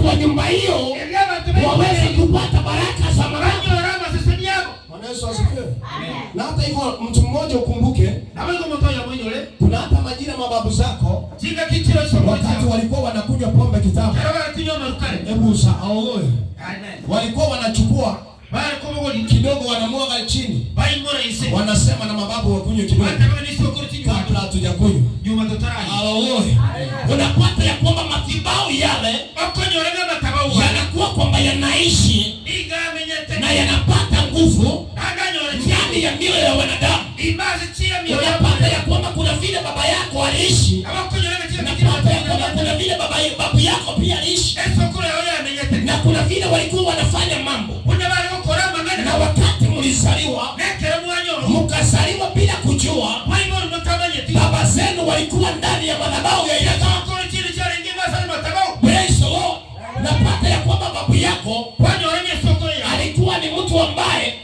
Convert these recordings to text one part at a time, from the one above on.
watu wa nyumba hiyo waweze kupata baraka za Bwana. Yesu asifiwe. Na hata hivyo mtu mmoja ukumbuke, kuna hata majira mababu zako wakati walikuwa wanakunywa pombe kitambo. Hebu usaoe. Walikuwa wanachukua kidogo wanamwaga chini. Wanasema na mababu wakunywe kidogo kabla hatujakunywa. Haleluya. Unapata ya kwamba madhabahu yale yanakuwa kwamba yanaishi na yanapata nguvu ndani ya mioyo ya wanadamu. Unapata ya kwamba kuna vile baba yako aliishi, unapata ya kwamba kuna vile babu yako pia aliishi, na kuna vile walikuwa wanafanya mambo. Na wakati mlizaliwa, mkazaliwa bila kujua, baba zenu walikuwa ndani ya madhabahu ya ilaga. Unapata ya kwamba babu yako alikuwa ni mtu ambaye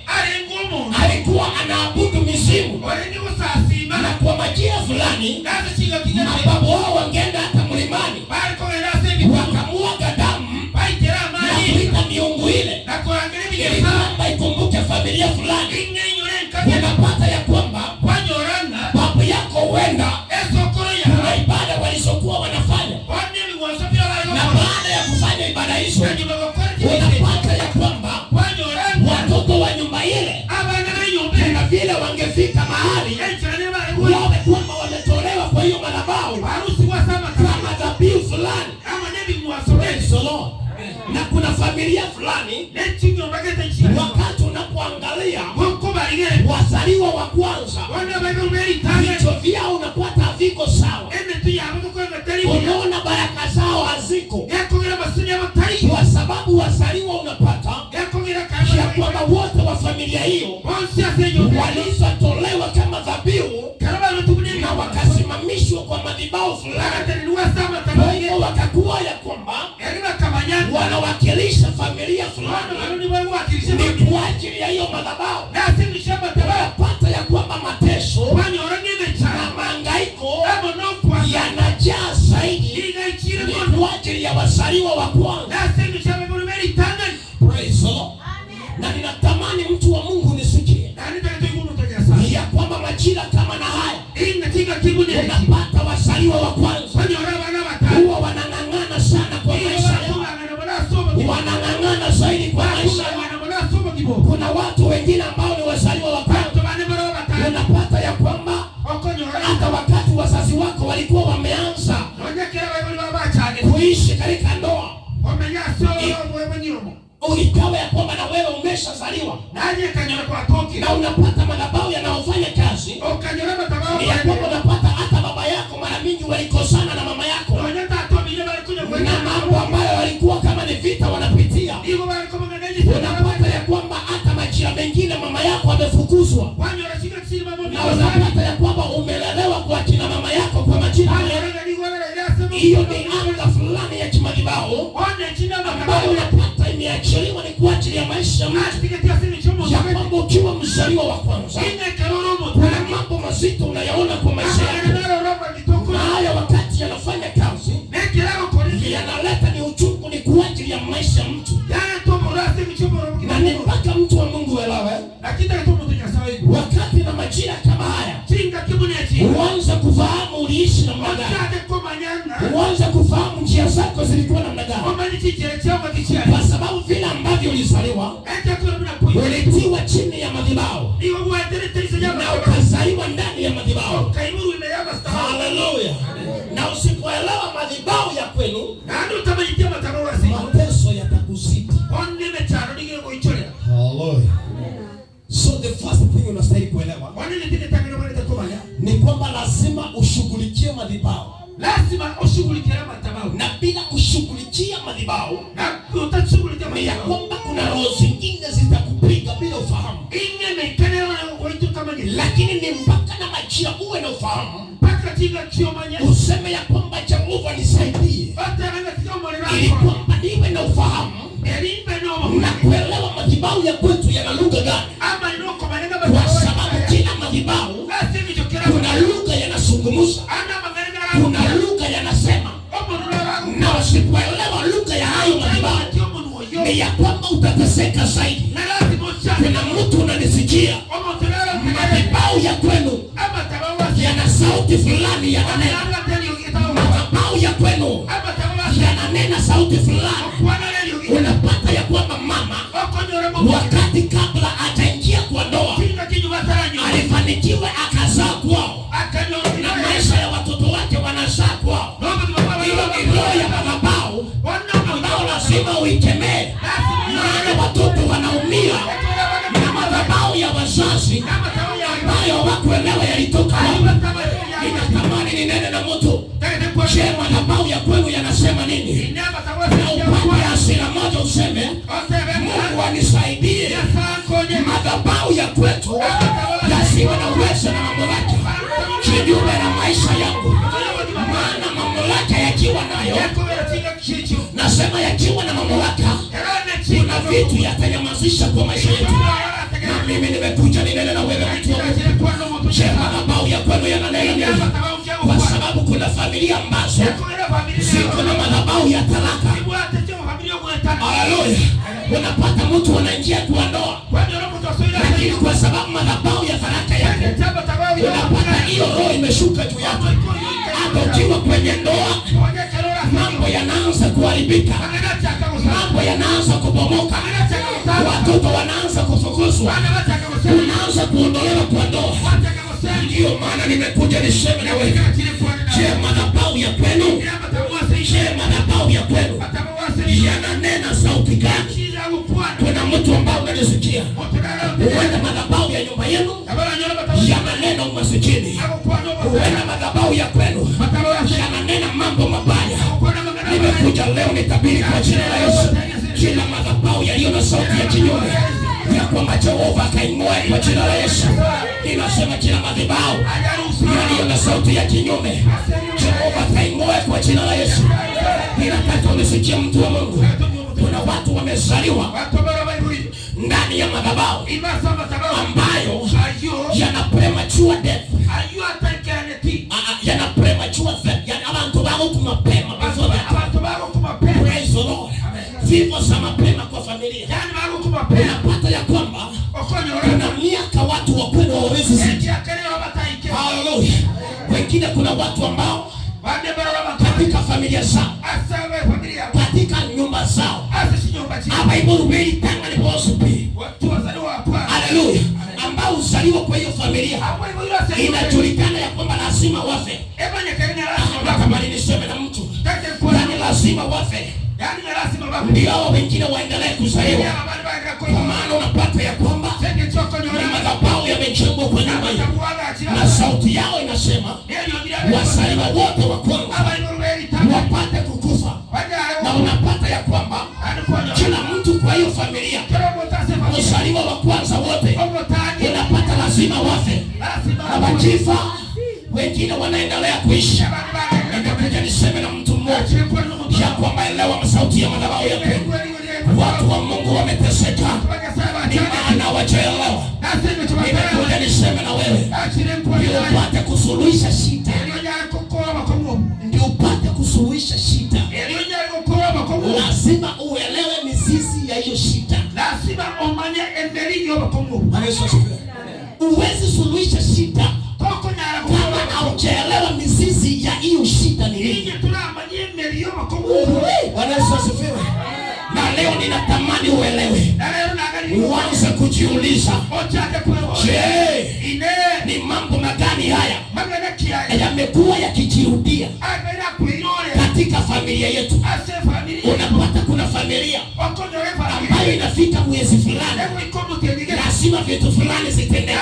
alikuwa anaabudu mizimu, na kwa majira fulani mababu wao wangeenda hata mlimani wakamwaga damu na kuita miungu ile ili kwamba ikumbuke familia fulani. Unapata ya kwamba babu yako huenda kuna ibada walizokuwa wanafanya, na baada ya kufanya ibada hizo unapata ya kwamba watoto wa nyumba ile na vile wangefika mahali wawe kwamba wametolewa kwa hiyo madhabahu kama dhabihu fulani. Na kuna familia fulani wakati unapoangalia wazaliwa wa kwanza vichwa vyao unapata haviko sawa. Unaona baraka zao haziko, kwa sababu wazaliwa unapata ya kwamba wote wa familia hiyo walizotolewa kama dhabihu na wakasimamishwa kwa madhabahu fulani. Kwa hiyo wakakuwa ya kwamba wanawakilisha familia fulani ni kwa ajili ya hiyo madhabahu. Unapata ya kwamba mateso na mahangaiko yanajaa zaidi ni kwa ajili ya wazaliwa wa kwanza. Praise the Lord. Na ninatamani mtu wa Mungu nisikie ya kwamba majira kama na haya unapata wazaliwa wa kwanza huwa wanang'ang'ana sana kwa maisha yao, wanang'ang'ana zaidi kwa maisha yao. Kuna watu wengine ambao ni wazaliwa wa kwanza, unapata ya kwamba hata wakati wazazi wako walikuwa wameanza kuishi katika ndoa, ikawa ya kwamba na wewe umeshazaliwa na unapata madhabahu yanayofanya kazi ya kwamba unapata hata baba yako mara mingi walikosana na mama yako, na mambo ambayo walikuwa kama ni vita wanapitia. Unapata ya kwamba hata majira mengine mama yako amefukuzwa, na unapata ya kwamba umelelewa kwa kina mama yako kwa majira. Hiyo ni anga fulani ya kimadhabahu ambayo unapata imeachiliwa ni kwa ajili ya maisha ya kwamba ukiwa mzaliwa wa kwanza kuna mambo mazito unayaona kwa maisha yako, na haya wakati yanafanya kazi yanaleta ni uchungu, ni kwa ajili ya maisha mtu, na ni mpaka mtu wa Mungu elewe wakati na majira kama haya uanze kufahamu uliishi namna gani, uanze kufahamu njia zako zilikuwa namna gani, kwa sababu vile ambavyo ulizaliwa ulitiwa chini ya madhabahu na ukazaliwa ndani ya madhabahu. Haleluya. Na usipoelewa madhabahu ya kwenu mateso yatakuzidi. Haleluya. So the first thing unastahili kuelewa ni kwamba lazima ushughulikie madhabahu. Na bila kushughulikia madhabahu ni ya kwamba kuna roho zingine zitakupiga bila ufahamu. Lakini ni mpaka na majira uwe na ufahamu, useme ya kwamba Jehova nisaidie, ili kwamba niwe na ufahamu na kuelewa madhabahu ya kwetu yana lugha gani, kwa sababu kila madhabahu kuna lugha yanazungumza, kuna lugha yanasema, na usipoelewa lugha nje ya hayo madhabahu ni ya kwamba utateseka zaidi. Kuna mtu unanisikia, madhabahu ya kwenu yana sauti fulani yananena. Madhabahu ya kwenu yananena sauti fulani. Unapata ya kwamba mama wakati kabla ataingia kwa ndoa alifanikiwa akazaa kwao, na maisha ya watoto wake wanazaa kwao. Hiyo ni roho ya madhabahu ambao lazima uikemee, maana watoto wanaumia na madhabahu ya wazazi ambayo hawakuelewa yalitoka wapi. Ninatamani ninene na mtu, je, madhabahu ya kwenu yanasema nini? Na upande hasira moja useme, Mungu anisaidie, madhabahu ya kwetu yasiwe na uwezo na mamlaka kinyume na maisha yangu. Maana mamlaka yakiwa nayo, nasema yakiwa na mamlaka, kuna vitu yatanyamazisha kwa maisha yetu. Na mimi nimekuja ninene na wewe mtu wa Mungu. Je, madhabahu ya kwenu yananena nini? Kwa sababu kuna familia ambazo ziko na madhabahu ya talaka. Haleluya. Unapata mtu anaingia kwa ndoa, lakini kwa sababu madhabahu ya talaka yake, unapata hiyo roho imeshuka juu yake. Hata ukiwa kwenye ndoa, mambo yanaanza kuharibika, mambo yanaanza kubomoka, watoto wanaanza kufukuzwa, unaanza kuondolewa kwa ndoa. Ndio maana nimekuja niseme na wewe, je, madhabahu ya kwenu, je, madhabahu ya kwenu yananena sauti gani? Kuna mtu ambaye unanisikia, huenda madhabahu ya nyumba yenu yananena umasikini, huenda madhabahu ya kwenu yananena mambo mabaya. Nimekuja leo nitabiri kwa jina la Yesu, kila madhabahu yaliyo na sauti ya kinyume ya kwamba Jehova akaing'oe kwa jina la Yesu. Ninasema kila madhabahu yaliyo na sauti ya kinyume, Jehova akaing'oe kwa jina la Yesu. Ninataka unisikie mtu wa Mungu, kuna watu wamezaliwa ndani ya madhabahu ambayo yana premature death, yana premature death, yana abantu babo kumapema. Praise the Lord. Vifo za mapema kwa familia. Unapata ya kwamba kuna miaka watu wa kwenu hawawezi zidi. Haleluya. Wengine kuna watu ambao katika familia zao, katika nyumba zao, hapa ibo rubeli tanga ni bosupi. Haleluya. Ambao uzaliwa kwa hiyo familia inajulikana ya kwamba lazima wafe. Kama niseme na mtu, yani lazima wafe. Ndio wengine waendelee kuzaliwa. Kwa maana unapata ya kwamba ni madhabahu yamejengwa kwa nyumba hiyo, na sauti yao inasema wazaliwa wote wa kwanza wapate kukufa. Na unapata ya kwamba kila mtu kwa hiyo familia, wazaliwa wa kwanza wote unapata lazima wafe, na wakifa wengine wanaendelea kuishi. Nikakuja niseme na mtu mmoja ya kwamba elewa sauti ya madhabahu ya kwenu. Watu wa Mungu wameteseka, ni maana wachaelewa. Nimekuja niseme na wewe, ndio upate kusuluhisha shida, ndio upate kusuluhisha shida. Lazima uelewe mizizi ya hiyo shida. Lazima umanye endeli yo bakomu. Uwezi suluhisha shida kama haujaelewa mizizi ya hiyo shida ni nini. Bwana Yesu asifiwe. Na leo ninatamani uelewe, uanze kujiuliza, je, ni mambo magani haya yamekuwa yakijirudia katika familia yetu? Unapata kuna familia ambayo inafika mwezi fulani lazima vitu fulani zitendeke.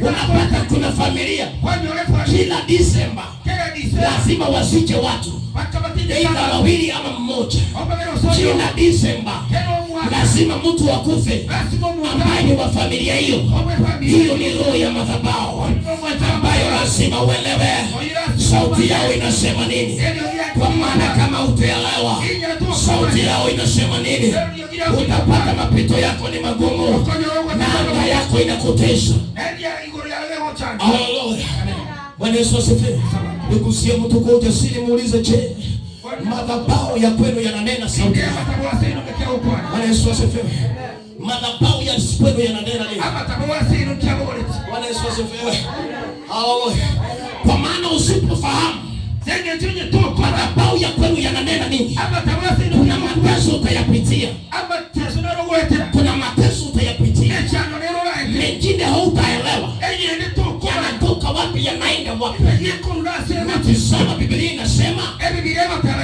Unapata kuna familia kila Disemba lazima wasije watu aidha wawili ama mmoja. Kila Disemba lazima mtu akufe ambaye ni wa familia hiyo. Hiyo ni roho ya madhabahu ambayo lazima uelewe sauti yao inasema nini. Kwa maana kama utaelewa sauti yao inasema nini, utapata mapito yako ni magumu na anga yako inakutesha. Haleluya. Bwana Yesu asifiwe. Nikusie mtu kwa ujasiri muulize, je, Madhabahu ya kwenu yananena sauti. Bwana Yesu asifiwe. Madhabahu ya kwenu yananena nini? Bwana Yesu asifiwe. Haleluya. Kwa maana usipofahamu madhabahu ya kwenu yananena nini, kuna mateso utayapitia. Kuna mateso utayapitia. Mengine hautaelewa yanatoka wapi, yanaenda wapi. Natizama Biblia inasema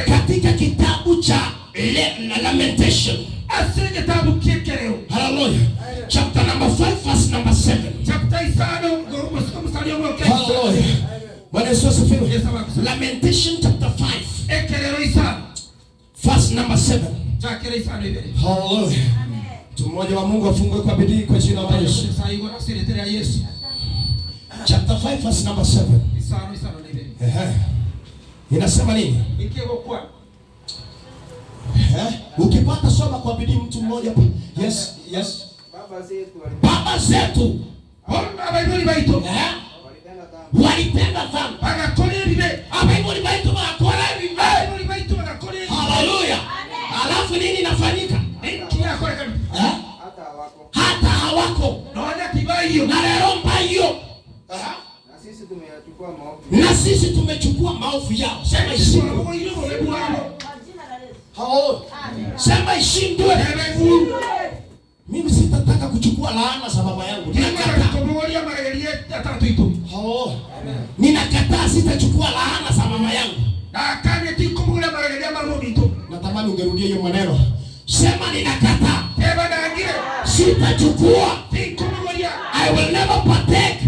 katika kitabu cha Lamentation, haleluya, chapter number 5 verse number 7. Haleluya. Bwana Yesu asifiwe. Lamentation chapter 5 verse number 7. Haleluya. Mtu mmoja wa Mungu afungue kwa bidii kwa jina la Yesu. Chapter 5 verse number 7. Inasema nini? Ukipata soma kwa bidii mtu mmoja. Yes, yes. Baba zetu walipenda dhambi. Haleluya. Alafu nini inafanyika? Hata hawako. Na leo mbaya. Na sisi tumechukua maovu yao. Sema ishindwe. Sema ishindwe. Mimi sitataka kuchukua laana za baba yangu. Ninakataa, sitachukua laana za mama yangu. Natamani ungerudia hiyo maneno. Sema ninakataa. Sitachukua. I will never partake.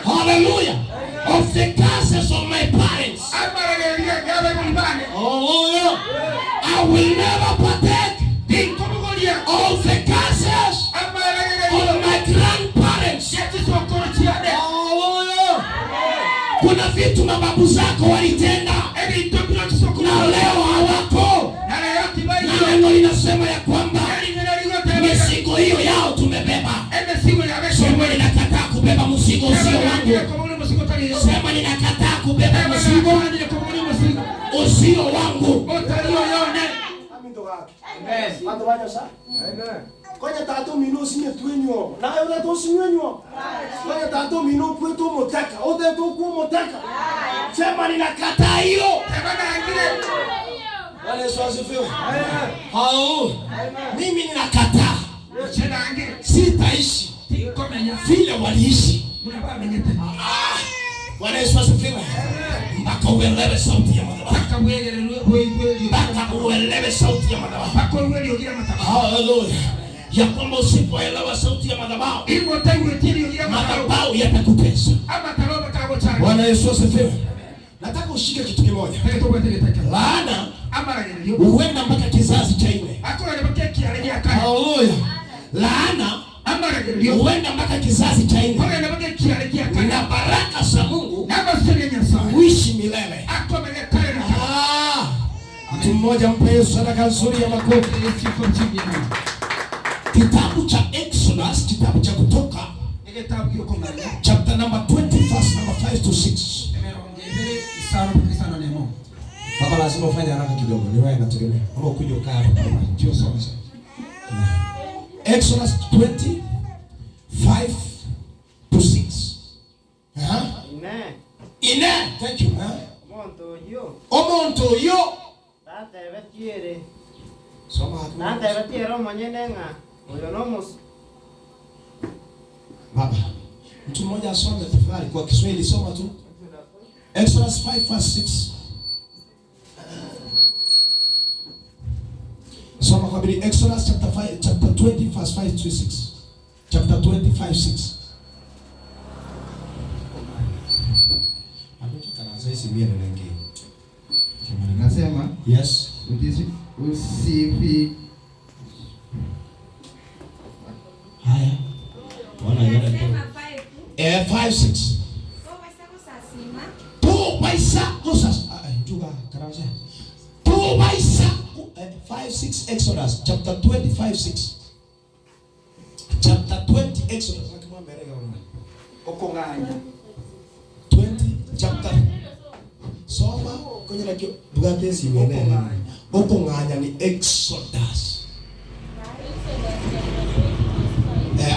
Hallelujah. Of the curses of my parents. Hallelujah. I will never partake of the curses of my grandparents. Hallelujah. Kuna vitu mababu zako walitenda na leo hawako. Na neno linasema ya kwamba mizigo hiyo yao tumebeba. Sema ninakataa kubeba mzigo usio wangu. Sema ninakataa kubeba mzigo usio wangu. Kwenye tato mino sinye tuenyo. Na yule to sinyo. Kwenye tato mino kwetu motaka. Ote to ku motaka. Sema ninakataa hiyo. Bwana Yesu asifiwe. Hao. Mimi ninakataa. Sitaishi vile waliishi. Bwana Yesu asifiwe. Mpaka uelewe sauti ya madhabahu. Mpaka uelewe sauti ya madhabahu. Haleluya. Ya kwamba usipoelewa sauti ya madhabahu, madhabahu yatakutesa. Bwana Yesu asifiwe. Nataka ushike kitu kimoja. Laana huenda mpaka kizazi cha 4. Haleluya. Laana huenda mpaka kizazi cha 4. Na baraka za Mungu uishi milele. Mtu mmoja mpe Yesu sadaka nzuri ya makofi. Kitabu cha Exodus, kitabu cha Kutoka, chapter number 20 verse number 5 to 6. Baba lazima ufanye haraka kidogo. Ni wewe nategemea. Kama ukuje ukaa hapa kama ndio soma. Exodus 20:5 to 6. Ine. Thank you. Omonto yo. Tata vetiere. Soma hapo. Tata vetiere mwenyenenga. Oyonomos. Baba. Mtu mmoja asome tafadhali kwa Kiswahili, soma tu. Exodus 5:6. Soma kwa bidii. Exodus chapter 20 verse 5 to 6. Chapter 25:6. Hapo tunaanza hizi mia na nyingine. Nasema yes. Usifi. Haya. Wana yale tu. 5:6. Tu maisha kusas. Juga karasa. Tu maisha 5:6 Exodus chapter 25:6. Chapter 20 Exodus. Kama mbele ya Okonganya. 20 chapter. Soma kwenye lakio bugatesi ngene. Okonganya ni Exodus.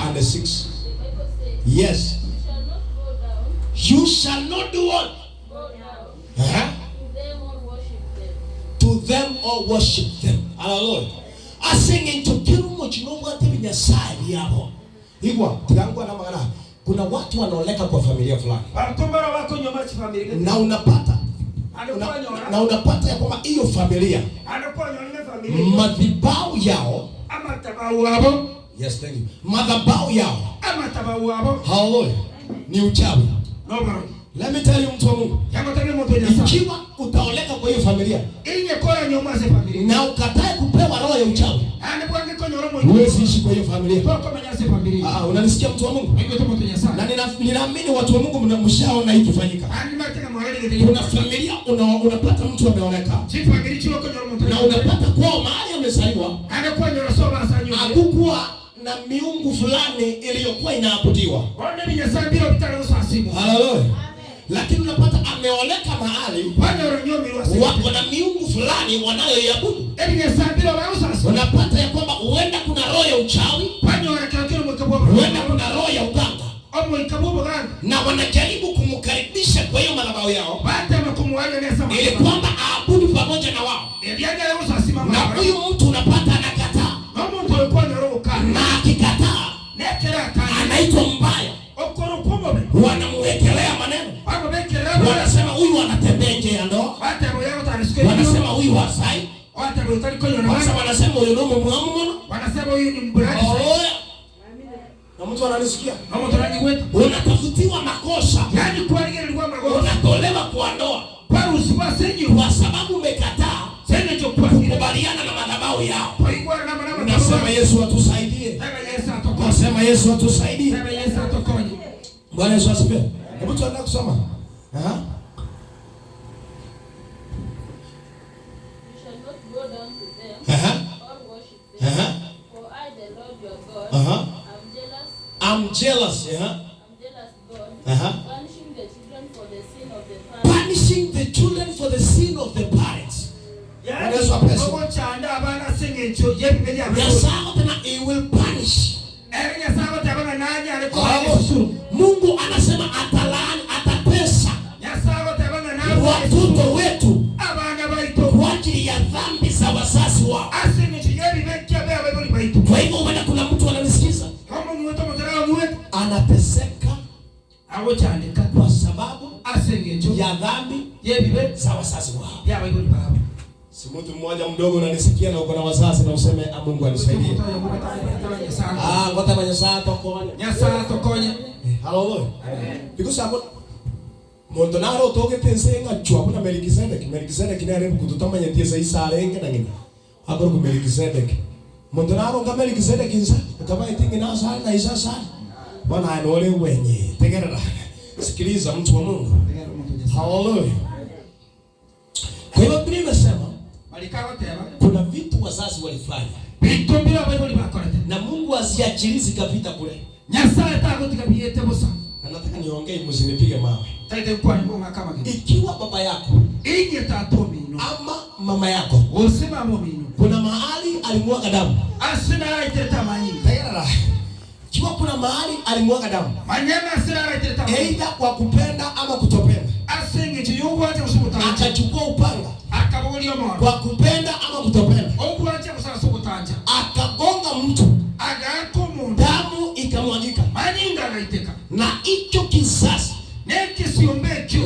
And the 6. Yes. You shall not do what? Go down. Uh-huh. To them or To them or worship them. worship them. Hallelujah. Asinging to kirumo chinomo ati binyasai yabo. Igwa, tigangwa na magana. Kuna watu wanaoleka kwa familia fulani. Watumbara wako nyoma chi familia. Na unapata ya kwamba hiyo familia. Anakuwa nyoma familia. Madhabahu yao. Ama tabau wabo. Yes, thank you. Madhabahu yao. Ama tabau wabo. Hallelujah. Ni uchawi. No bro. Let me tell you mtu wa Mungu. Ikiwa utaoleka kwa hiyo familia. Inye kora nyoma ze familia. Na ukatae kupewa roho ya uchawi. Anakuwa ngiko nyoromo. Huwezi ishi kwa hiyo familia. Toko manyase familia. Unanisikia mtu wa Mungu? Ngiko tomo tunyasa. Na ninaamini watu wa Mungu mnamshaona hii kifanyika. Kuna familia unapata mtu ameoleka. Na unapata kwao mahali amezaliwa. Anakuwa nyorosoba asanyo. Hakukuwa na miungu fulani iliyokuwa inaabudiwa. Haleluya. Lakini unapata ameoleka mahali wako na miungu fulani wanayoiabudu. Unapata ya kwamba huenda kuna roho ya uchawi, huenda kuna roho ya uganga, na wanajaribu kumkaribisha kwa hiyo madhabahu yao ili kwamba aabudu pamoja na wao. Na huyu mtu unapata anakataa, na akikataa anaitwa mbaya. Wanamwekelea maneno, wanasema huyu anatembea nje ya ndoa, wanasema huyu hasai, wanasema huyu ndio muamuna, wanasema huyu ni mbradi. Na mtu ananisikia? Unatafutiwa makosa. Yaani kwa nini ilikuwa makosa? Unatolewa kwa ndoa. Kwa sababu umekataa kukubaliana na madhabahu yao. Nasema Yesu atusaidie. Nasema Yesu atusaidie. Bwana Yesu asifiwe. Hebu tuanze kusoma. You shall not go down to them or worship them. For I, the Lord your God, I'm jealous. I'm jealous God. Punishing the children for the sin of the parents. Punishing the children for the sin of the parents. Yesu apeso. He will punish. Mungu anasema atalaani, atatesa watoto wetu kwa ajili ya dhambi za wazazi wao. Kwa hivyo wenda kuna mtu ananisikiza anateseka kwa sababu ya dhambi za wazazi wao. Si mtu mmoja mdogo unanisikia na uko na wazazi na useme Mungu anisaidie. Ngoja manyasa tokonya. Nyasa tokonya. Hallelujah. Because abo muntu naro toge tensenga chwa na Melkisedek ni arebe kututamanya tiesa isarenge na ngina. Akoro ku Melkisedek. Muntu naro nga Melkisedek insa ukaba itingi na sala na isa sala. Bwana anole wenye. Tegerera. Sikiliza mtu wa Mungu. Hallelujah. Kwa hiyo Biblia inasema kuna vitu wazazi walifanya na Mungu aziachilizi kapita kule. Nataka niongee msinipige mawe. Ikiwa baba yako ama mama yako kuna mahali alimwaga damu, ikiwa kuna mahali alimwaga damu, aidha kwa kupenda ama kutopenda, akachukua upanga kwa kupenda ama kutopenda, akagonga mtu, damu ikamwagika, na hicho kizazi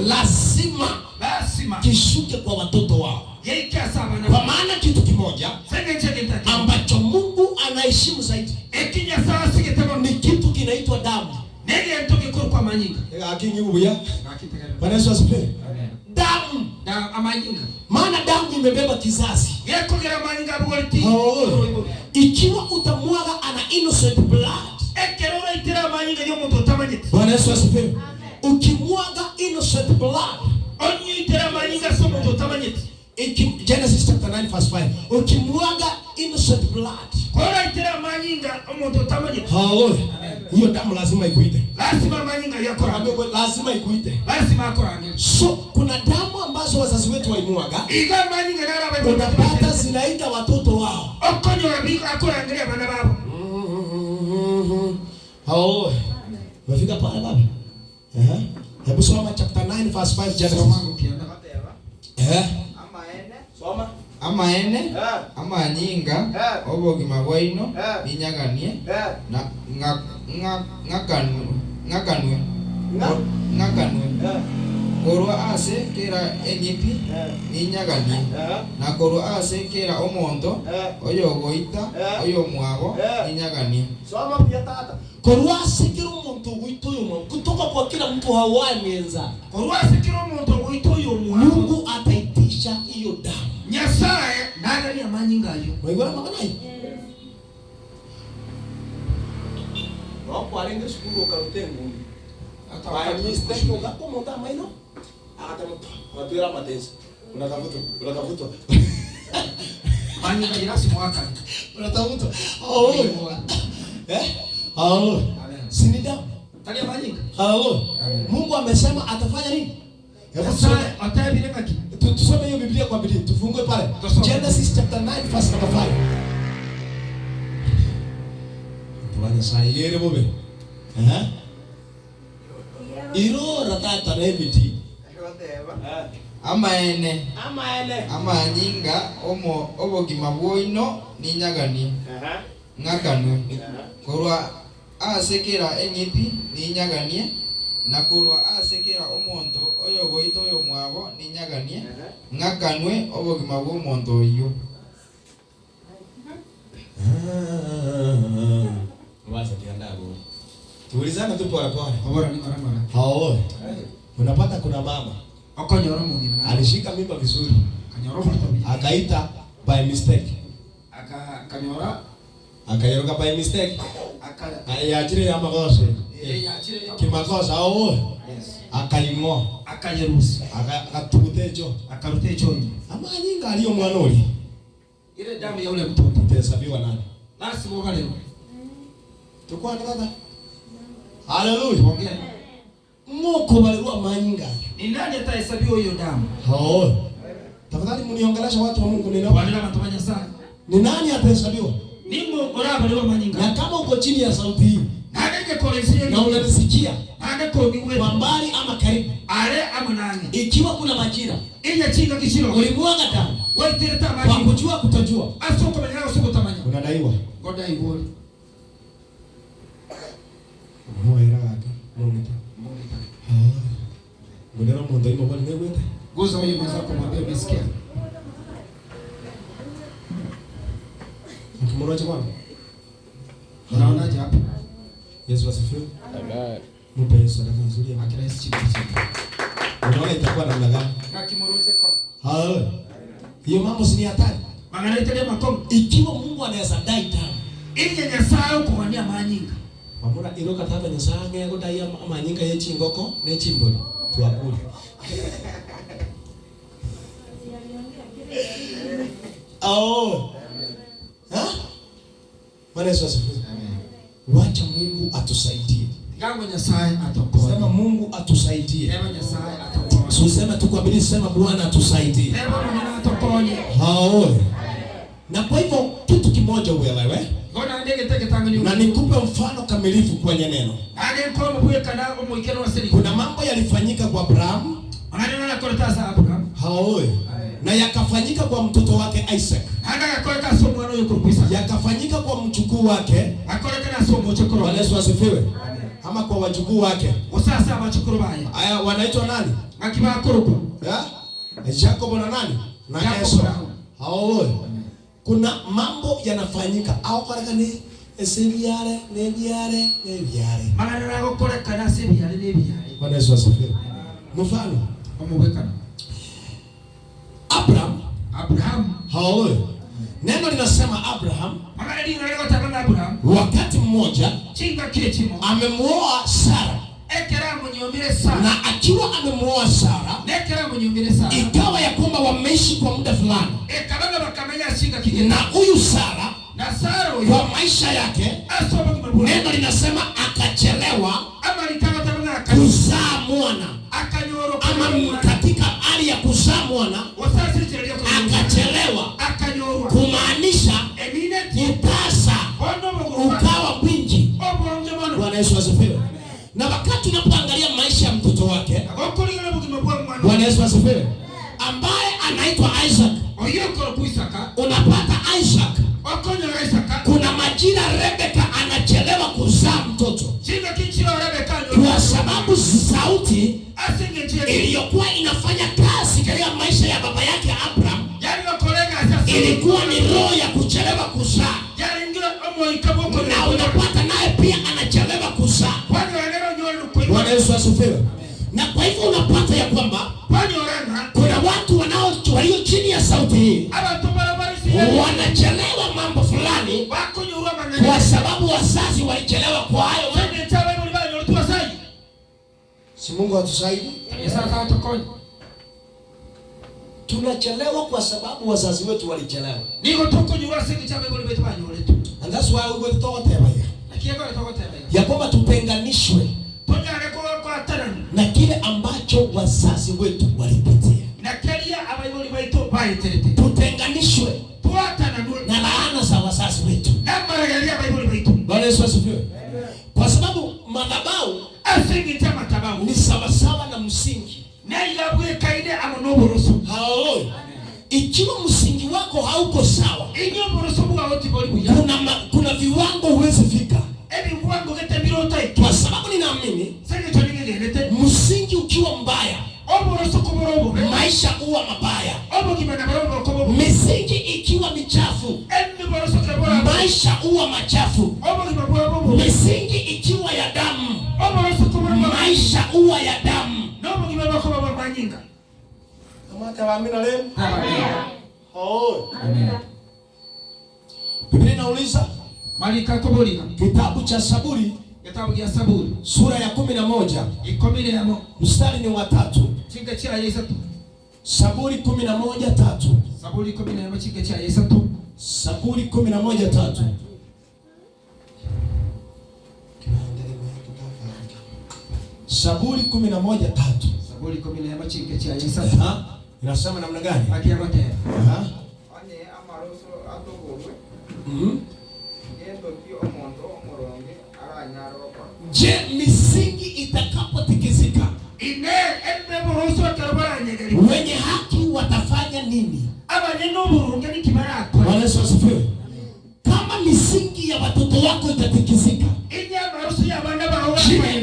lazima kishuke kwa watoto wao. Kwa maana kitu kimoja ambacho Mungu anaheshimu zaidi ni kitu kinaitwa damu. Bwana Yesu asifiwe. Damu. Maana damu imebeba kizazi. Ikiwa utamwaga ana innocent blood, Bwana Yesu asifiwe. Ukimwaga innocent blood, Genesis chapter 9 verse 5. Ukimwaga innocent blood, hallelujah, hiyo damu lazima ikuite. Lazima manyinga yako. Lazima ikuite. Lazima akorange. So kuna damu ambazo wazazi wetu waimuaga. Iga manyinga nara bado. Unapata zinaita watoto wao. Okonyo rabika akorange bana babo. Hao. Umefika pale baba? Hebu soma chapter 9 verse 5 Genesis. Soma. Amaene amanyinga obogima bwaino ninyaganie na ngakanwe korwa ase kera enyipi ninyaganie na korwa ase kera omonto oyo goita oyo mwabo ninyaganie. Soma pia tata. Korwa ase kera omonto goita oyo mwabo kutoka kwa kila mtu hawamienza. Korwa ase kera omonto goita oyo mwabo Mungu ataitisha hiyo damu. Nyasaye nana ni amanyinga yo. Mwaigora makanai. Wako alinde shukuru ukarutengu. Kwa mistake ukapo monta maino. Akatamuta. Watuira matenzi. Unatafuta. Manyinga irasi mwaka. Unatafuta. Sini damu. Tani manyinga. Mungu amesema atafanya nini? Nyasaye atabire kaki. Tusome hiyo Biblia kwa bidii. Tufungue pale. Genesis chapter 9 verse number 5. Tuanze sasa yere bobe. Iro ratata na ebiti. Amaene amanyinga obogima bwoino ninyaganie ngakanwe korwa asekera enyipi ninyaganie na korwa asekera omonto oyo goita oyo mwabo ninyaganie ngakanwe obogima bw'omonto oyo. Waza kiandago. Tuulizane tu pole pole. Bora ni mara. Hao. Unapata kuna mama Okonyoro mungi. alishika mimba vizuri. Kanyoro mtobi. Akaita by mistake. Kanyora Akayeruka by mistake. Ayachire ya magose. Yachire ya Kimakosa au? Akaingo. Akayerusi. Akatutecho. Akarutecho. Amanyinga aliyo mwanoli. Ile damu ya ule mtoto Itahesabiwa nani? lazima ukale. Tukua ndaka. Hallelujah. Ongea. Ngoko balirwa manyinga. Ni nani atahesabiwa hiyo damu? Hao. Tafadhali mniongelesha watu wa Mungu neno. Wale matamanya sana. Ni nani atahesabiwa? Ni Mungu oraba manyinga. Na kama uko chini ya sauti hii Nani kolezia na unanisikia nani ko ni wewe kwa mbali ama karibu, ale ama nani? ikiwa kuna majira Ile chinga kishiro. ulimwaga damu Wewe tireta kwa maji. kujua kutojua, Asoko banyana usoko tamanya. unadaiwa. Goda ibori. Muhera wake Mungu. Mudera muntu imo bali ngwete. Goza wewe mwenzako mwambie umesikia. Mkimroje bwana? Unaonaje hapa? Yesu asifiwe. Amen. Mpe Yesu sadaka nzuri ya Akira isi chini. unaona itakuwa namna gani? Na kimoroche kwa. Hao. Hiyo mambo si hatari. Mangana itele makomo. Ikiwa Mungu anaweza dai damu, Ile nyasaye kuwania manyinga. wamura iroka tata nyasaye ngo dai amanyinga yechingoko nechimboni. Tuakuli. Bwana Yesu asifiwe. Wacha Mungu atusaidie. Gango nyasaye atakoa. Sema Mungu atusaidie. Ema nyasaye atakoa. So sema tukwambie, sema Bwana atusaidie. Ema mwana atakoa. Hao. Na kwa hivyo kitu kimoja uelewe. Gona ndege teke tangani. Na nikupe mfano kamilifu kwenye neno. Ade mkomo buye kana umuikero waseni. Kuna mambo yalifanyika kwa Abraham. Anana na koleta sa Abraham. Hao. Na yakafanyika kwa mtoto wake Isaac. Hanga akoleta somo ano yuko pisa. Yakafanyika kwa mjukuu wake. Akoleta na somo chokoro. Bwana Yesu asifiwe. Ama kwa wajukuu wake. Usasa abachukuru baye. Aya wanaitwa nani? Akiba kuruko. Jacob na nani? Na Esau. Hao. Kuna mambo yanafanyika au karaka ni esebiare, nebiare. Magana na gokoreka na sebiare nebiare. Bwana Yesu asifiwe. Mfano, Omubekana. Abraham. Hao. Neno linasema Abraham. Magana ni nalego tabana Abraham. Wakati mmoja Chinga kichimo. amemuoa Sara. Ekera munyombere Sara. Na akiwa amemuoa Sara, Ekera munyombere Sara. ikawa ya kwamba wameishi kwa muda fulani. Ekabanga bakamenya chinga kigeni. Na huyu Sara kwa maisha yake. Neno linasema akachelewa kuzaa mwana, ama katika hali ya kuzaa mwana akachelewa, kumaanisha utasa ukawa mwingi. Bwana Yesu asifiwe. Na wakati unapoangalia maisha ya mtoto wake, Bwana Yesu asifiwe, ambaye anaitwa Isaac, unapata Isaac, kuna majira Rebeka anachelewa kuzaa mtoto kwa sababu sauti iliyokuwa inafanya kazi katika maisha ya baba yake Abraham ilikuwa ni roho ya kuchelewa kuzaa, na unapata naye pia anachelewa kuzaa. Bwana Yesu asifiwe. Na kwa hivyo unapata ya kwamba kuna watu walio chini ya sauti hii wanachelewa mambo fulani kwa sababu wazazi walichelewa kwa hayo mambo. Si Mungu atusaidie. Tunachelewa kwa sababu wazazi wetu walichelewa. And that's why we go to talk ya kwamba tutenganishwe na kile ambacho wazazi wetu walipitia. Tutenganishwe na laana za wazazi wetu. Bwana Yesu asifiwe. Kwa sababu madhabahu ni sawasawa na msingi. Haleluya. Ikiwa msingi wako hauko sawa, kuna viwango huwezi fika. Kwa sababu ninaamini msingi ukiwa mbaya, maisha huwa mabaya. Misingi ikiwa michafu, maisha huwa machafu. Misingi ikiwa ya damu, maisha huwa ya damu. Biblia inauliza kitabu cha Zaburi, sura ya 11 mstari ni wa 3. Zaburi 11:3. Zaburi 11:3. Zaburi 11:3. Zaburi 11:3. Zaburi 11:3. Inasema namna gani? Je, misingi itakapotikisika, wenye haki watafanya nini? Bwana Yesu asifiwe. Kama misingi ya watoto wako itatikisika,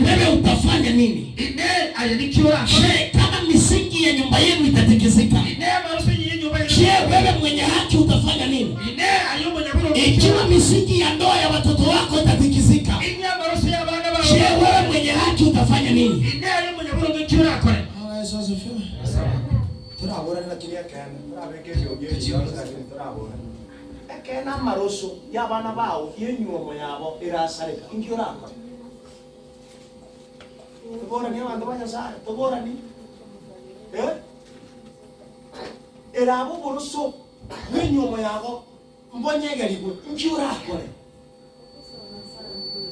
wewe utafanya nini? Kama misingi ya nyumba yenu itatikisika, wewe mwenye haki utafanya nini? Ikiwa misingi ya ndoa ya watoto wako itatikisika, wewe mwenye haki utafanya nini? Ekena maroso y'abana bawo yenyuomo yabo irasareka ingiorako. Tubora ni abantu banyasara, tubora ni. Erabo boroso yenyuomo yabo mbonyegerigwe ingiorako.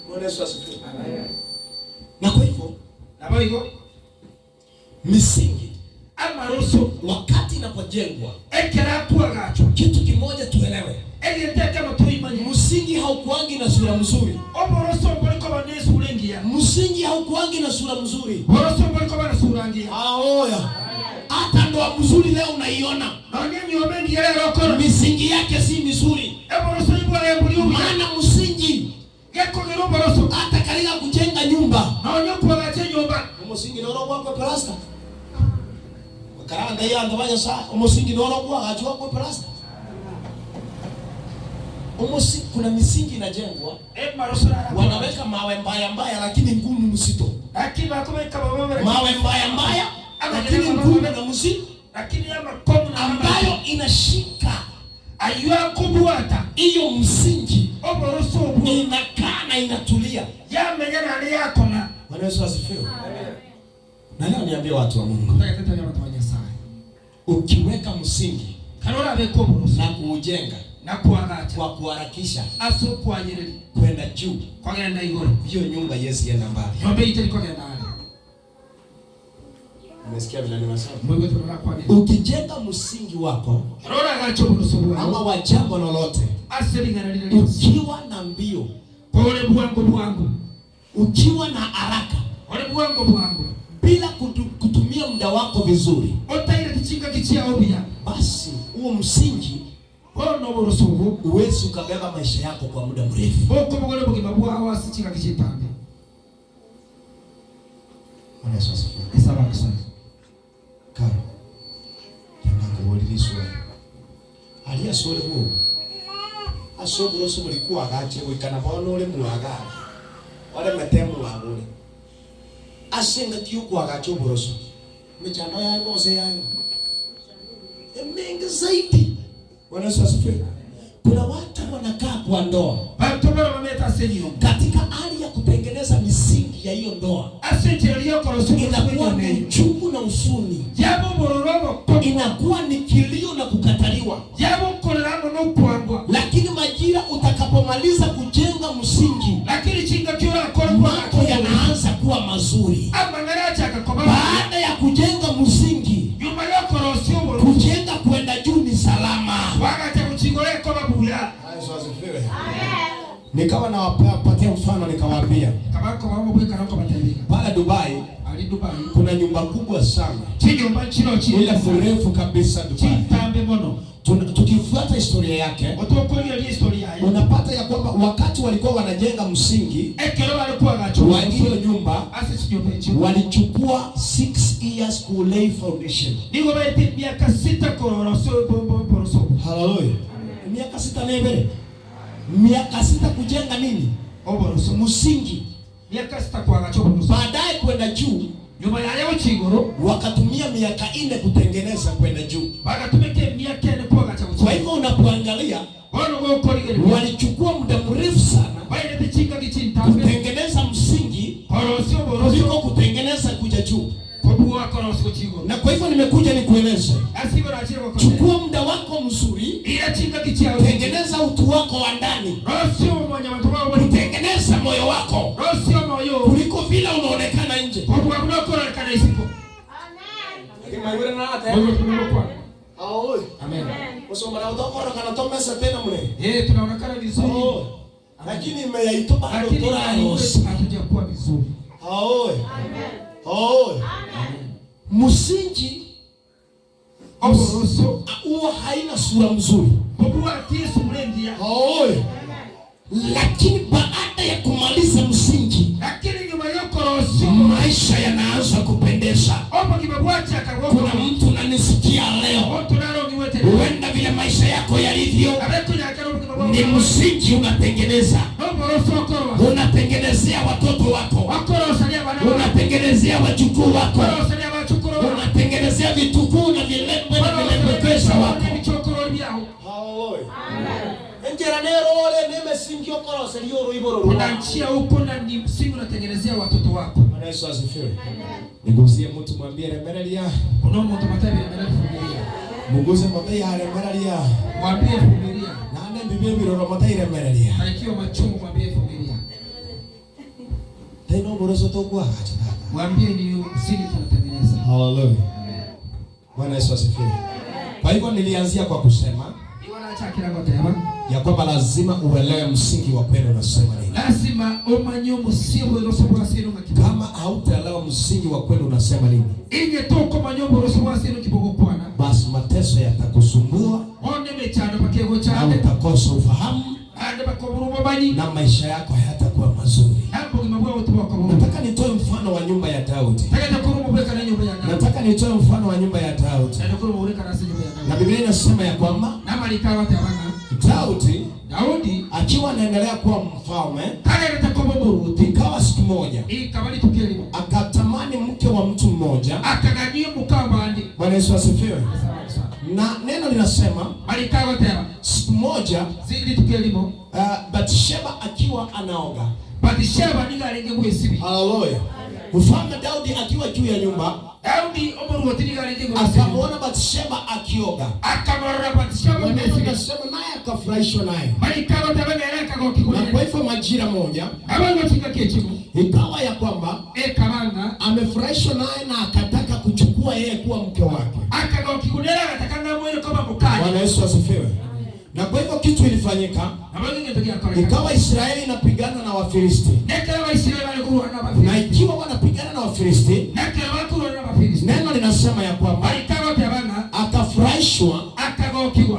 Bwana Yesu asifiwe. Na kwa hivyo misingi amaroso wakati inapojengwa kitu kimoja tuelewe, msingi haukuangi na sura mzuri. Msingi haukuangi na sura mzuri. Haleluya. Hata ndoa mzuri leo unaiona, misingi yake si mizuri. Maana msingi hata katika kujenga nyumba, msingi ndio kwa plasta. Karanga ya ndabanya saa umusingi noro kwa ajua kwa plasta. Kuna misingi inajengwa, wanaweka mawe mbaya mbaya lakini ngumu msito. Mawe mbaya mbaya lakini ngumu na msito, ambayo inashika ayua kubuata. Hiyo msingi inakaa na inatulia. Bwana Yesu asifiwe. Na leo niambie watu wa Mungu, ukiweka msingi na kuujenga, na kuagacha kwa kuharakisha aso kwanyereri kwenda juu kwagenda igoro. hiyo nyumba Yesu yenda mbali. Nyombe itali kwagenda hali. Umesikia vile nimesema? Mungu tunataka kwa nini? Ukijenga msingi wako Rora gacho burusubu ama wa jambo lolote, aselingana lile ukiwa na mbio, pole bwangu ukiwa na haraka, pole bwangu bila kutumia muda wako vizuri, otaire kichinga kichia obia, basi huo msingi ono burusubu uwezi ukabeba maisha yako kwa muda mrefu. boko bogole bogi mabwa hawasi chinga kichitambe. Yesu asifiwe. Isaba kusana Karo. Kuulirizwa. Ali asole huo. Asoburo so mulikuwa agache wikana bono ule muaga. Wale metemu wabule. Asenga tiuko agache uboroso. Michano ya ngose yayo. Emenga zaidi. Bwana Yesu asifiwe. Kuna watu wanakaa kwa ndoa. batobora bameta senyo Katika hali ya kutengeneza misingi ya hiyo ndoa. asenjeri yo korosubu Inakuwa ni uchungu na usuni. yabo bororobo Inakuwa ni kilio na kukataliwa. yabo korerano no kwangwa, Lakini majira utakapomaliza kujenga msingi, lakini chinga kiora korwa mambo yanaanza kuwa mazuri. amangaracha akakoba Baada ya kujenga msingi, nyuma yo korosubu kujenga kwenda juu ni salama. wakati kuchingole kwa babuya. Nikawa nawapatia mfano, nikawaambia Kabako babo bweka nako batabika pale Dubai ali Dubai kuna nyumba kubwa sana, chinyumba chino chino ile mrefu kabisa Dubai. chitambe mono Tukifuata historia yake, otokoli ile historia ya unapata ya kwamba wakati walikuwa wanajenga msingi ekero walikuwa gacho wa hiyo nyumba, ase chinyumba hicho walichukua 6 years ku lay foundation. niko baiti miaka 6 kororoso boroso. Haleluya. Miaka 6 nebere. Miaka 6 kujenga nini? Oboroso Msingi. miaka 6 kwa gacho boroso. Baadaye kwenda juu, Nyuma ya leo chingoro wakatumia miaka 4 kutengeneza kwenda juu. bagatumike miaka 4 kwa gacho. Kwa hivyo unapoangalia, Bono go korigere walichukua muda mrefu sana baile tichinga kichintambe kutengeneza msingi koroso boroso kuliko kutengeneza kuja juu. kobuwa koroso chingoro. Na kwa hivyo nimekuja nikueleze, Asibo na chiro kwa chukua muda wako mzuri, ila chinga kichia tengeneza utu wako wa ndani, Rosio mwenye watu wao tengeneza moyo wako Rosio moyo kuliko vile unaonekana nje. kwa kuna kora kana isipo. Mungu tumekuwa. Aoi. Amen. Kusoma na utokora kana tomesa tena mle. Tunaonekana vizuri. Lakini imeyaito bado Lakini toraros. hatujakuwa vizuri. Aoi. Amen. Aoi. Msingi Oboroso huwa haina sura mzuri. Bobuwa Yesu mlendia. Aoi. Lakini baada ya kumaliza msingi, Lakini nyuma yako Rosio maisha yanaanza kupendeza. opo kibabwacha Kuna akagogo. mtu unanisikia leo, Watu nalo niwete. huenda vile maisha yako yalivyo Abeku ya karo kibabwacha. ni msingi unatengeneza. Oboroso korwa. Unatengenezea watoto wako, Wakorosa ya bana. unatengenezea wajukuu wako, Wakorosa ya bachukuro. unatengenezea vitukuu na vilembe na vilembekeza wako. Bichokoro byao. Enjera nero ole nime singi okorose liyo ruiboro ruwa. Unaachia huko na ni msingi unatengenezea watoto wako. Bwana Yesu asifiwe. Niguzie mtu mwambie remerelia. Kuna mtu matabi anayevumilia. Muguze mwambie remerelia. Mwambie vumilia. Nane bibi biroro matai remerelia. Na ikiwa machungu mwambie vumilia. Taino boroso tokwa acha. Mwambie ni msingi tunatengeneza. Hallelujah. Bwana Yesu asifiwe. Kwa hivyo nilianzia kwa kusema ya kwamba lazima uelewe msingi wa kweli unasema nini. Lazima umanye umusingi urosobwa sino makiboko. Kama hautaelewa msingi wa kweli unasema nini, inye toko manyobo urosobwa sino kiboko kwana, basi mateso yatakusumbua, one mechano pakego na chande, utakosa ufahamu, ande bakoburu mabani, na maisha yako hayatakuwa mazuri. hapo kimabwa watu wakaburu. Nataka nitoe mfano wa nyumba ya Daudi. Takata kuru mbeka na nyumba ya Daudi. Nataka nitoe mfano wa nyumba ya Daudi. Na kuru mbeka na nyumba ya Daudi. Na Biblia inasema ya kwamba na malikawa tabana Daudi akiwa anaendelea kuwa mfalme, kale atakoba muruti, ikawa siku moja ikabali tukeli akatamani mke wa mtu mmoja, akagadia mukabandi. Bwana Yesu asifiwe. Na neno linasema malikawa tabana siku moja zili tukelimo, Bathsheba akiwa anaoga. Bathsheba ni galenge mwesibi. Haleluya. Mfalme Daudi akiwa juu ya nyumba, Daudi omuruoti nigarije ngo akamwona Bathsheba akioga. akamwona Bathsheba Anasema naye akafurahishwa naye. Malikao tabaneleka kwa kikundi. Na kwa hivyo majira moja, abantu chika kichimu. ikawa ya kwamba Kabanga amefurahishwa naye na akataka kuchukua yeye kuwa mke wake. Akagao kikundela atakanga mwele kama mkali. Bwana Yesu asifiwe. Na kwa hivyo kitu ilifanyika, ikawa Israeli inapigana na Wafilisti. Na ikiwa wanapigana na Wafilisti, neno linasema ya kwamba akafurahishwa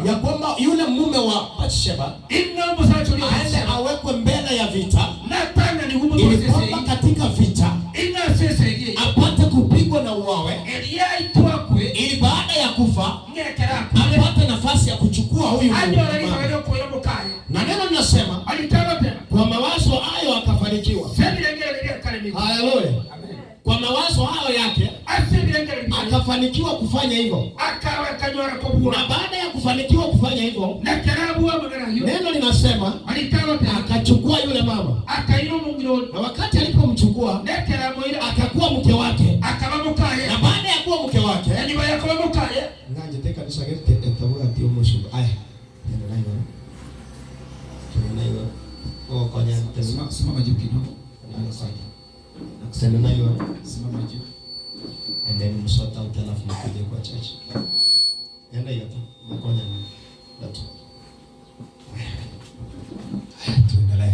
ya kwamba yule mume wa Bathsheba aende awekwe mbele ya vita, ili kwamba katika vita apate kupigwa na uwawe, ili baada ya kufa apate nafasi ya kuchukua huyu mume. Na neno linasema kwa mawazo hayo akafanikiwa. Haleluya. Kwa mawazo hayo yake akafanikiwa kufanya hivyo. Na baada ya kufanikiwa kufanya hivyo, neno linasema akachukua yule mama. Na wakati alipomchukua akakuwa mke wake. Na baada ya kuwa mke wake, nganje teka nisagete etabu ati omushuba. Aya. Neno nayo. Nayo. Oh konya Simama juu kidogo. Nakusema nayo. Simama juu. And then msota utalafu mkuje kwa church. Nenda hiyo tu. Mkonya ndio. Tuendelee.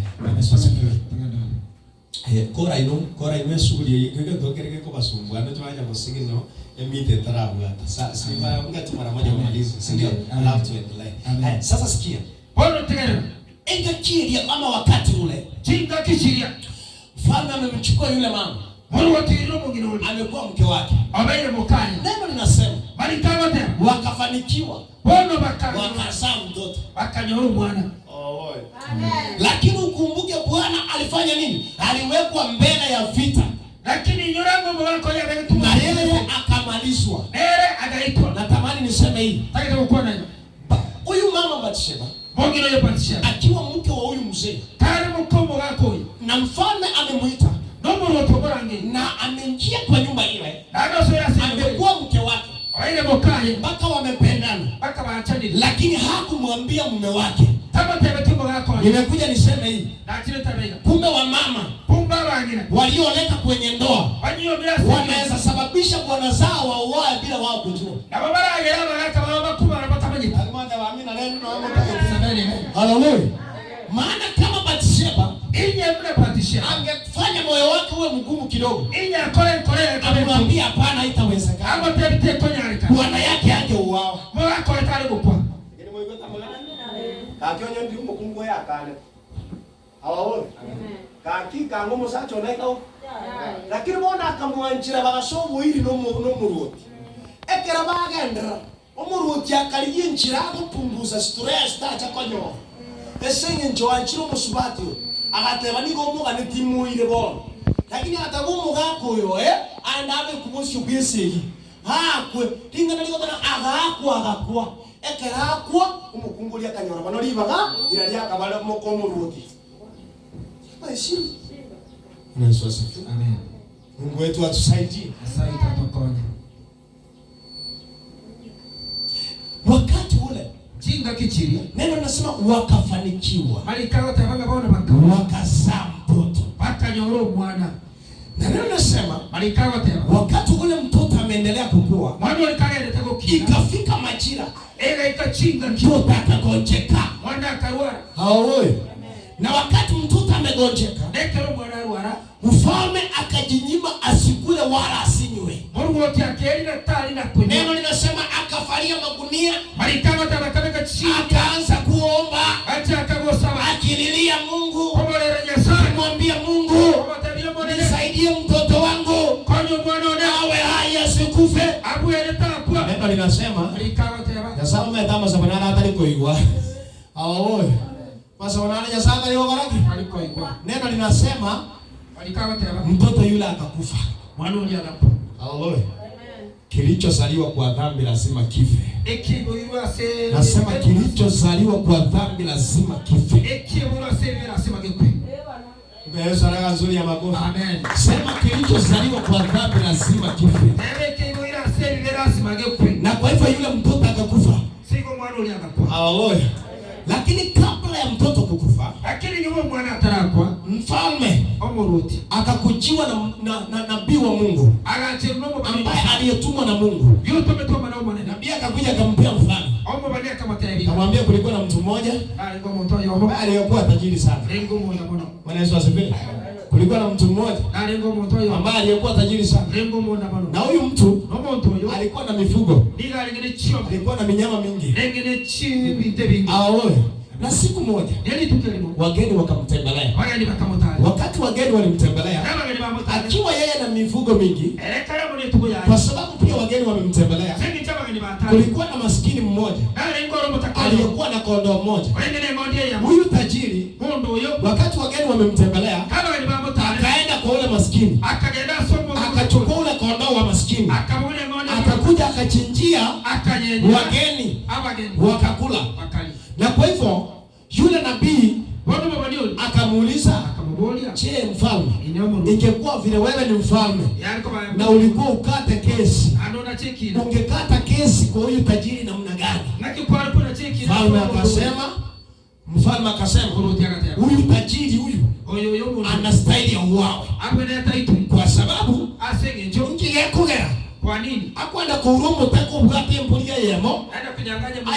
Kora ino shughuli ngeke tokereke kwa basumbu ana twanya bosigino emite tarabu hata sasa sifa ngati mara moja umalize si ndio alafu tuendelee. Sasa sikia Bwana tegera engakiria ama wakati ule chinga kichiria mfalme amemchukua yule mama Mwaruoti mwingine amekuwa mke wake abaye mkali. Neno linasema Malikao tena wakafanikiwa Bono bakari wakazaa mtoto akanyoro mwana. Amen. Lakini ukumbuke Bwana alifanya nini? Aliwekwa mbele ya vita. Lakini nyorango mwako ya betu na yeye akamalizwa. Nere agaitwa. Natamani niseme hii. Taka kukuwa nayo. Huyu mama Bathsheba, Bongino ya Bathsheba akiwa mke wa huyu mzee. Tare mkombo wako huyu. Na mfalme amemuita. Nomo rotoborange Na ameingia kwa nyumba ile. Na ndio sasa amekuwa mke wake. Waile mokale mpaka wamependana. Mpaka waachane. Lakini hakumwambia mume wake. Kama tumbo wako. Nimekuja niseme hii. Na kile tabega. Kumbe wa mama walioleta kwenye ndoa wanaweza sababisha bwana zao wauae bila wao kujua. Na baba yake kama makubwa anapata maji. Mmoja waamini na neno na haleluya. Maana kama Bathsheba inye mle Bathsheba angefanya moyo wake uwe mgumu kidogo. Inye kole akamwambia hapana haitawezekana. Hapo tete konyalika. Bwana yake angeuawa. Moyo wako hatari kupwa. Lakini moyo wako tamala. Kakionyo ndi umukungu ya kale. Awaone. Kaki kango musacho naikao. Lakini bona akamwanjira bagasobo iri no muruoti. Ekera bagendera. Omuruoti akaliye njira gupunguza stress tacha konyo. Esenye njoanchiro musubati. Agateba nigo muga netimuire bono. Lakini atagumu gako yo andabe kumushu bwesegi. Hakwe tingana ligo tana agakwa. Ekera akwa umukungulia kanyora bano libaga ira lyaka bale moko muruoti. Basi. Yesu asifiwe. Amen. Mungu wetu atusaidie. Asante tutokonya. Wakati ule jinga kichiria neno linasema wakafanikiwa. Malikao tabanga bona baka wakazaa mtoto. Bakanyoro mwana. Na neno linasema malikao tena wakati ule mtoto ameendelea kukua. Mwana alikaenda tako ikafika majira. Ikachinga mtoto akagonjeka. Mwana akarwara. Haleluya. Na wakati mtoto amegonjeka, nekero mwana arwara, mfalme akajinyima asikule wala asinywe. Muruoti akeli na tali na kunywa. Neno linasema akafalia magunia, malikao tabaka chini akaanza kuomba, acha akagosa akililia Mungu, komolera Nyasaye, kumwambia Mungu, nisaidie mtoto wangu, konyo mwana awe hai asikufe. Abueleta kwa neno linasema malikao tabaka Nyasaye ametama sabana hata likoigwa. Haleluya. Basi wanaona Nyasaye aliyogaraki alikoigwa. Neno linasema malikao tabaka mtoto yule akakufa. Mwana yule akafa. Haleluya. Kilichozaliwa kwa dhambi lazima kife. Nasema kilichozaliwa kwa dhambi lazima kife. Mbele sana nzuri ya makofi. Amen. Sema kilichozaliwa kwa dhambi lazima kife. Na kwa hivyo yule mtoto akakufa. Siko mwana ule akakufa. Haleluya. Lakini kabla ya mtoto kukufa, lakini yule mwana atarakwa, mfalme Omuruti akakujiwa na nabii wa Mungu ambaye aliyetumwa na Mungu. Nabii akakuja akampea mfano. Akamwambia kulikuwa na mtu mmoja ambaye aliyekuwa tajiri sana. Bwana Yesu asifiwe. Kulikuwa na mtu mmoja ambaye aliyekuwa tajiri sana. Na huyu mtu alikuwa na mifugo. Alikuwa na minyama mingi. Na siku moja wageni wakamtembelea. Wakati wageni walimtembelea, akiwa yeye na mifugo mingi, kwa sababu pia wageni wamemtembelea, kulikuwa na maskini mmoja aliyekuwa na kondoo mmoja. Huyu tajiri, wakati wageni wamemtembelea, akaenda kwa ule maskini, akachukua ule kondoo wa maskini, akakuja akachinjia wageni, wakakula. Na kwa hivyo yule nabii akamuuliza, je, mfalme, ingekuwa vile wewe ni mfalme na ulikuwa ukate kesi, ungekata kesi kwa huyu tajiri namna gani? Mfalme akasema huyu tajiri huyu anastahili auawe, kwa sababu ngekugera. Kwa nini? Akwenda kurumu tako bwate mpulia yemo. Aenda kunyang'anya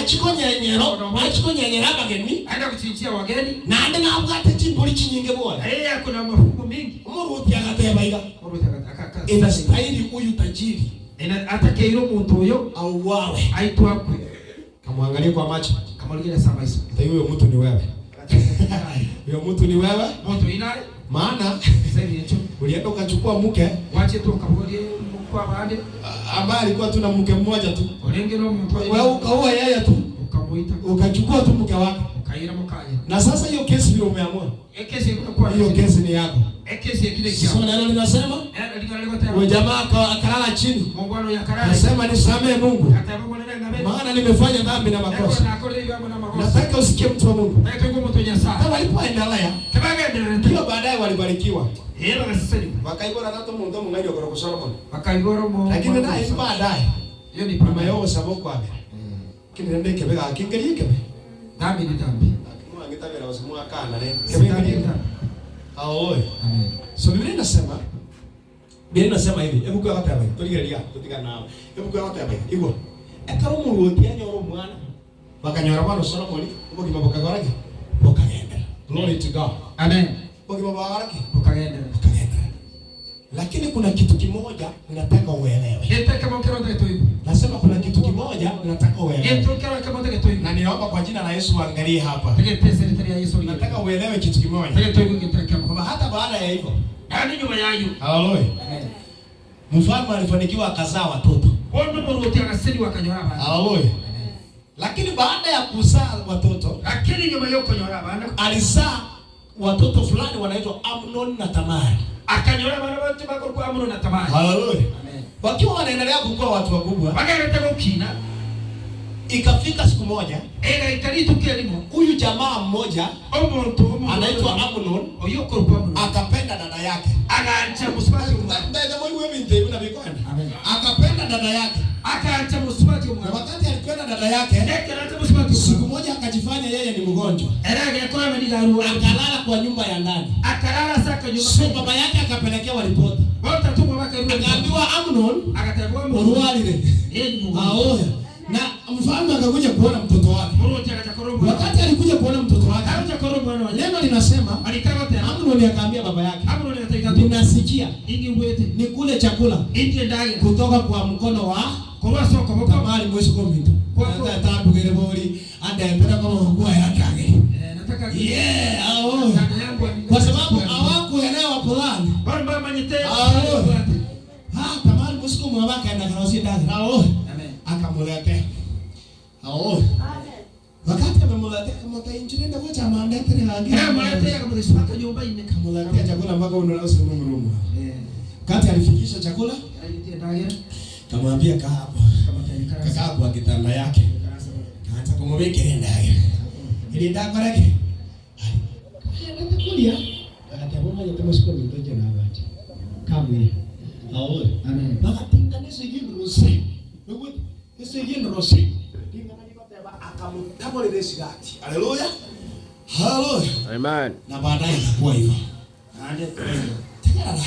achikonyanyera bageni. Aenda kuchinjia wageni. Na ande na bwate chimpuli chinyinge bwana. Kuna mafungu mingi. Umuruti akateba iga. Inastahili huyu tajiri. Atakayeiro mtu huyo auawe. Aitwakwe. Kamwangalie kwa macho. Kamwangalie sama hizo. Huyo mtu ni wewe. Huyo mtu ni wewe. Mtu inaye. Maana ulienda ukachukua mke. Wache tu kabolie kwa baadhi ambaye alikuwa tu na mke mmoja tu. Wewe ukaoa yeye tu. Ukamuita. Ukachukua tu mke wake. Ukaira mkaya. Na sasa hiyo kesi vile umeamua. Kesi ilikuwa hiyo kesi ni yako. Kesi kile kiasi. Sio neno linasema? Wewe jamaa akalala chini. Mungu yakarara. Nasema nisamee Mungu. Maana nimefanya dhambi na makosa. Nataka usikie mtu wa Mungu. Kama walipoendelea. Ndio baadaye walibarikiwa. Wakaigora nato mundu mungaidi okoro Solomon. Wakaigora mo. Lakini naye baadaye. Hiyo ni mama yao saboko abe. Kile ndeke bega kingeli kebe. Dhambi ni dhambi. Mwangita bila usimu akana le. Kebe. Aoe. Amen. So Biblia inasema hivi. Hebu kwa hata hapa. Tuligelia tutika nao. Hebu kwa hata hapa. Hivyo. Ekaro muruti anyoro mwana. Bakanyora bano Solomon. Ubo kimaboka gorage. Bokagenda. Glory to God. Amen. Ukimabaraki ukagenda. Lakini kuna kitu kimoja ninataka uelewe. Nasema kuna kitu kimoja ninataka uelewe. Na ninaomba kwa jina la Yesu angalie hapa. Nataka uelewe kitu kimoja. Kwamba hata baada ya hivyo, haleluya. Mfalme alifanikiwa akazaa watoto. Haleluya. Lakini baada ya kuzaa watoto, alizaa watoto fulani wanaitwa Amnon na Tamari. Akanyora bana watu bako kwa Amnon na Tamari. Haleluya. Amen. Wakiwa wanaendelea kukua watu wakubwa. Wakaenda kukina. Ikafika siku moja, ikalitu kelimo. Huyu jamaa mmoja anaitwa Amnon, akapenda dada yake. Akaacha msumati akapenda dada yake. Akaacha msumati mwa. Wakati alipenda dada yake, siku moja akajifanya yeye ni mgonjwa. Akalala kwa nyumba ya ndani. Akalala saka nyumba. So baba yake akapelekea ripoti. Akaambiwa Amnon urualile. Aoya. Na mfalme akakuja kuona mtoto wake. Wakati alikuja kuona mtoto wake, neno linasema Amnon akaambia baba yake, ninasikia ni kule chakula kutoka kwa mkono wa Tamari mwezi komito. Kwa tatu gere boli andembera kama mkuu yake. Kwa sababu hawakuelewa fulani. Tamari mwezi komito wake anaenda karosi daga. Akamulete. Amen. Wakati amemulete kama injilenda kwa chama ndete ni hangi. Amulete kama disipaka nyumba ine kamulete chakula mpaka unaona simu mrumu. Wakati alifikisha chakula, kamwambia kaa hapo. Kakaa kwa kitanda yake. Kaanza kumwekea ndani. Ile ndako lake. Anakulia. Akatema ya temo siku mtoje na abati. Kamwe. Awe. Amen. Bakatinga nesigin rosi. Nugu nesigin rosi. Tinga na nikoteba akamutamole sigati. Haleluya. Haleluya. Amen. Na baadaye itakuwa hivyo. Ande Tegera.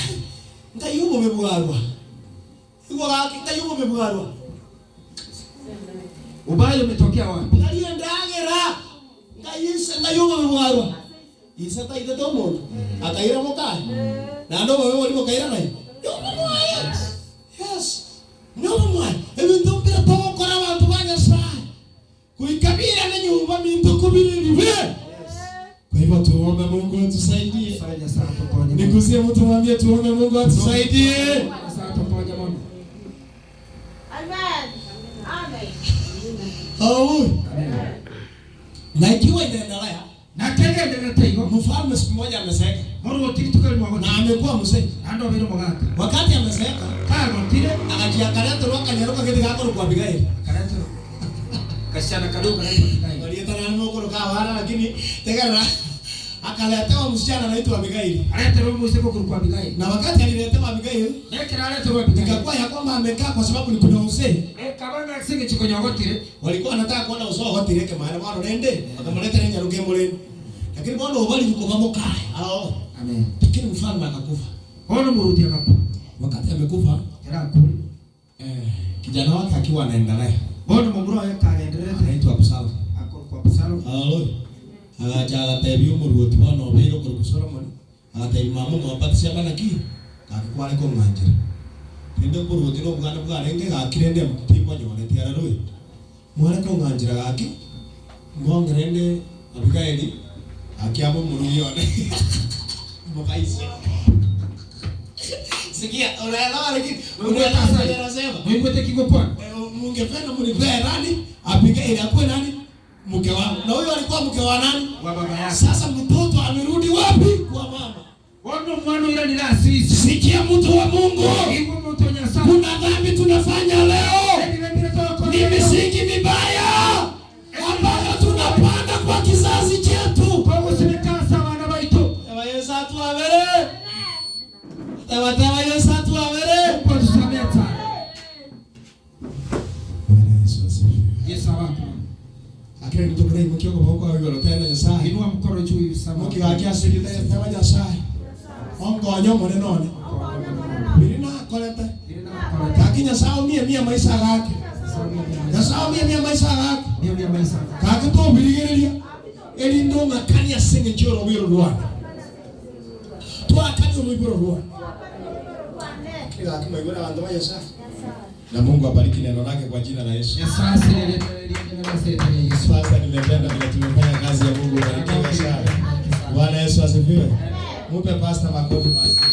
Ngayubo mebugarwa. Iko gaki ngayubo mebugarwa. ubaya umetokea wapi? Ngaliendagera. Ngayubo mebugarwa. Isa ta ite tomo. Akaira mokai. Na ndo wewe wali mokaira nai. Yes. No mwana. Ebintu mpira tomo kora bantu banya sai. Kuikabira na nyumba mintu kubiri bibe. Kwa hivyo tuombe Mungu atusaidie. Fanya sana tuponye. Nikusie mtu mwambie tuombe Mungu atusaidie. Sana tuponye Mungu. Amen. Amen. Amen. Na ikiwa inaendelea Na tege ndio tego. mfalme siku moja amezeeka. Moro wotiki tukali mwago. Na amekuwa mzee. Ando vile mwaka. Wakati amezeeka, Karo tire. akajiangalia tu akanyaruka kiti kako kwa Abigaili. Karato. Kashana kadogo na tukai. Walieta na moko kwa wana lakini tegera akaletewa msichana anaitwa Abigaili. Alete roho mseko kwa Abigaili. Na wakati aliletewa Abigaili, Yekira alete roho Abigaili. ikakuwa ya kwamba amekaa kwa sababu ni kuna uzee. Kabanga singe chikonyogo tire. Walikuwa wanataka kuona uso wa tireke maana bado nende wakamleta nje aruke mule. Lakini bwana ubali yuko pamoja. Amen. Lakini mfalme akakufa. Ono murudia kapo. Wakati amekufa, Era kuli. kijana wake akiwa anaendelea. Ono mumuro yakaendelea. Anaitwa Absalom. Akor kwa Absalom. Haleluya. Agacha atabiyo muruti bwana obero kwa Solomon. Atayi mamu mwapatisha bana ki. Akakwale ko nganjira. Ndio muruti no bwana bwana enge gakirende mtipo nyone tiara roy. Mwana ko nganjira gaki. Ngongerende Abigaili akiamo muruyone. Mkaisi. Sikia, unaelewa lakini unaelewa anasema. Mungu tekiko kwa. Mungependa mnipee nani? Abigaili akuwe nani? Mke wangu. Na huyo alikuwa mke wa nani? Wa baba yake. Sasa mtoto amerudi wapi? Kwa mama. Ono mwana ila ni la sisi. Sikia mtu wa Mungu. Hivyo mtu nyasa. Kuna dhambi tunafanya leo. Ni misingi mibaya ambayo tunapanda kwa kizazi chetu. Kwa kusimeka sawa na baitu. Ewa Yesu atuamere. Ewa Yesu atuamere. Kwa tusameta. Bwana Yesu asifiwe. Yesu wako. Akira nitokere mkioko boko wa yolo tena Nyasaye. Inua mkono juu sama. Muki wakia siri tena Nyasaye. Ongo nyomo none. Birina kolete. Kaki Nyasaye mia maisha yake. Nyasaye mia maisha yake. Ndio maisha. Kaki to biligeria. Eli ndo ngakani asinge njoro wiro ruana. To akani wiro ruana. Kila kama yule ndo Nyasaye. Na Mungu abariki neno lake kwa jina la Yesu. Sasa Yesu. Sasa nimependa vile tumefanya kazi ya Mungu barikiwe sana. Bwana Yesu asifiwe. Mupe pastor makofi mazuri.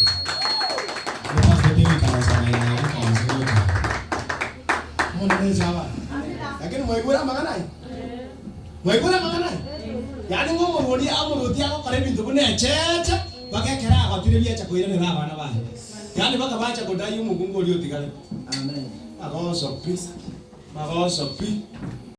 Pastor David kanasema inaandika vizuri. Mbona neza hapa? Lakini mwaigura maganai. Mwaigura maganai. Yaani ngomo rodi amurudi ako karibu ndugu ne cheche bakekera abatire cha kuira ne bana bahe. Yaani baka bacha kudayi umugungu ulio tigale. Amen. Magoso pi.